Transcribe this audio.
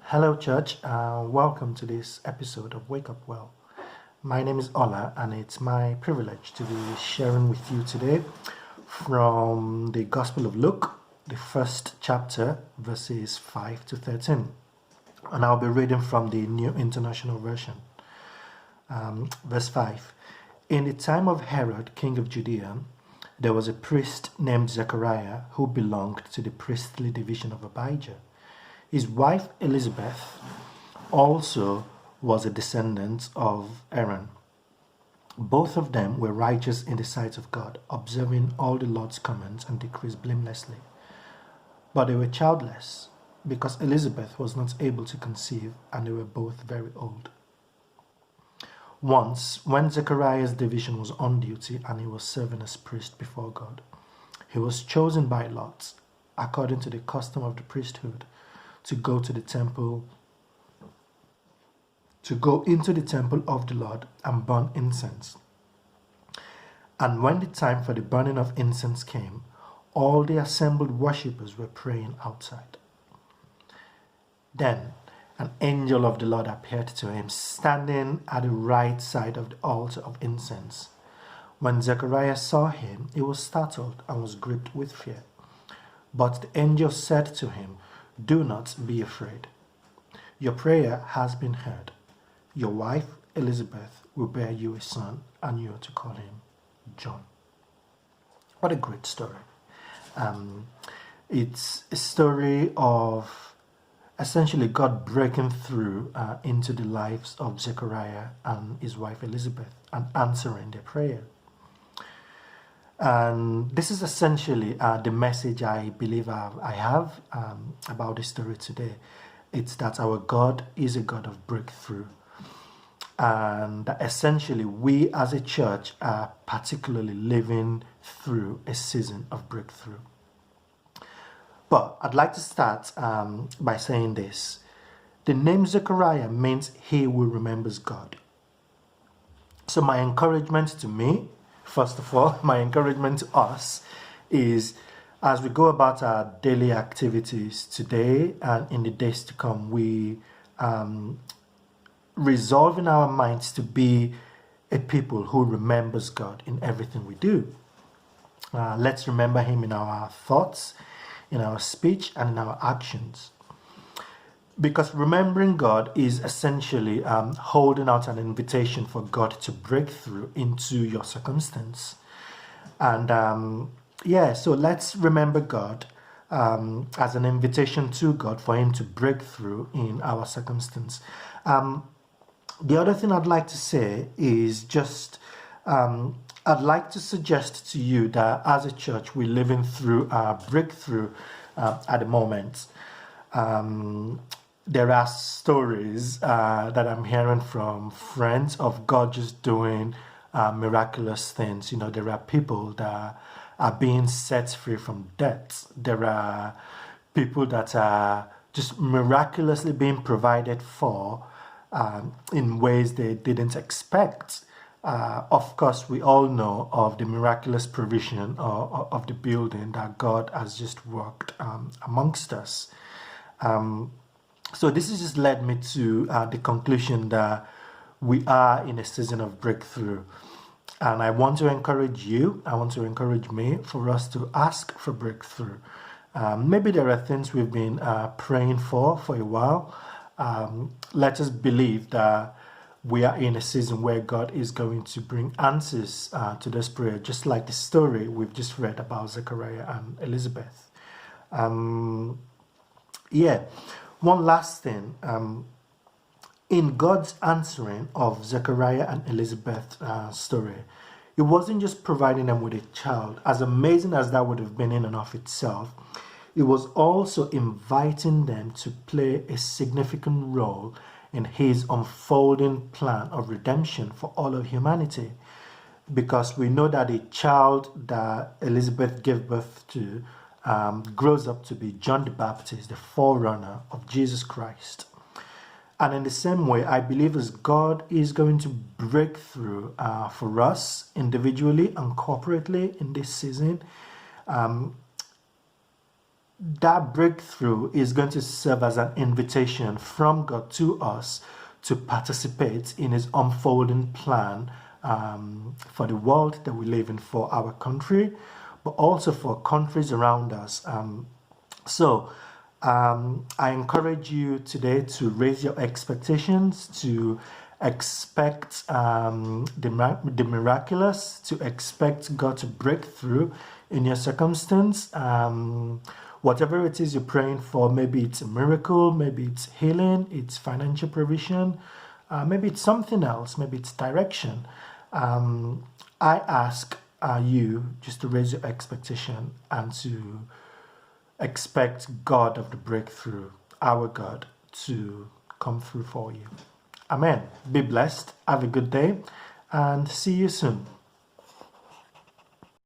Hello, church. Welcome to this episode of Wake Up Well. My name is Ola, and it's my privilege to be sharing with you today from the Gospel of Luke, the first chapter, verses 5 to 13. And I'll be reading from the New International Version. Verse 5. In the time of Herod, king of Judea, there was a priest named Zechariah who belonged to the priestly division of Abijah. His wife Elizabeth also was a descendant of Aaron. Both of them were righteous in the sight of God, observing all the Lord's commands and decrees blamelessly. But they were childless, because Elizabeth was not able to conceive, and they were both very old. Once, when Zechariah's division was on duty and he was serving as priest before God, he was chosen by Lot, according to the custom of the priesthood, to go into the temple of the Lord and burn incense. And when the time for the burning of incense came, all the assembled worshippers were praying outside. Then an angel of the Lord appeared to him, standing at the right side of the altar of incense. When Zechariah saw him, he was startled and was gripped with fear. But the angel said to him, "Do not be afraid. Your prayer has been heard. Your wife, Elizabeth, will bear you a son, and you are to call him John." What a great story. It's a story of essentially God breaking through into the lives of Zechariah and his wife Elizabeth and answering their prayer. And this is essentially the message I believe I have about this story today. It's that our God is a God of breakthrough. And that essentially we as a church are particularly living through a season of breakthrough. But I'd like to start by saying this. The name Zechariah means he who remembers God. So my encouragement to me, first of all, my encouragement to us is as we go about our daily activities today and in the days to come, we resolve in our minds to be a people who remembers God in everything we do. Let's remember him in our thoughts, in our speech, and in our actions. Because remembering God is essentially holding out an invitation for God to break through into your circumstance. And so let's remember God as an invitation to God for him to break through in our circumstance. The other thing I'd like to say is just I'd like to suggest to you that as a church we're living through our breakthrough at the moment. There are stories that I'm hearing from friends of God just doing miraculous things. You know, there are people that are being set free from death. There are people that are just miraculously being provided for in ways they didn't expect. Of course, we all know of the miraculous provision of the building that God has just worked amongst us. So this has just led me to the conclusion that we are in a season of breakthrough. And I want to encourage you, I want to encourage me for us to ask for breakthrough. Maybe there are things we've been praying for a while. Let us believe that we are in a season where God is going to bring answers to this prayer, just like the story we've just read about Zechariah and Elizabeth. One last thing. In God's answering of Zechariah and Elizabeth's story, it wasn't just providing them with a child, as amazing as that would have been in and of itself. It was also inviting them to play a significant role in his unfolding plan of redemption for all of humanity. Because we know that a child that Elizabeth gave birth to grows up to be John the Baptist, the forerunner of Jesus Christ. And in the same way, I believe as God is going to break through for us individually and corporately in this season, that breakthrough is going to serve as an invitation from God to us to participate in His unfolding plan for the world that we live in, for our country, but also for countries around us. I encourage you today to raise your expectations, to expect the miraculous, to expect God to break through in your circumstance. Whatever it is you're praying for, maybe it's a miracle, maybe it's healing, it's financial provision, maybe it's something else, maybe it's direction. I ask you just to raise your expectation and to expect God of the breakthrough, our God, to come through for you. Amen. Be blessed. Have a good day and see you soon.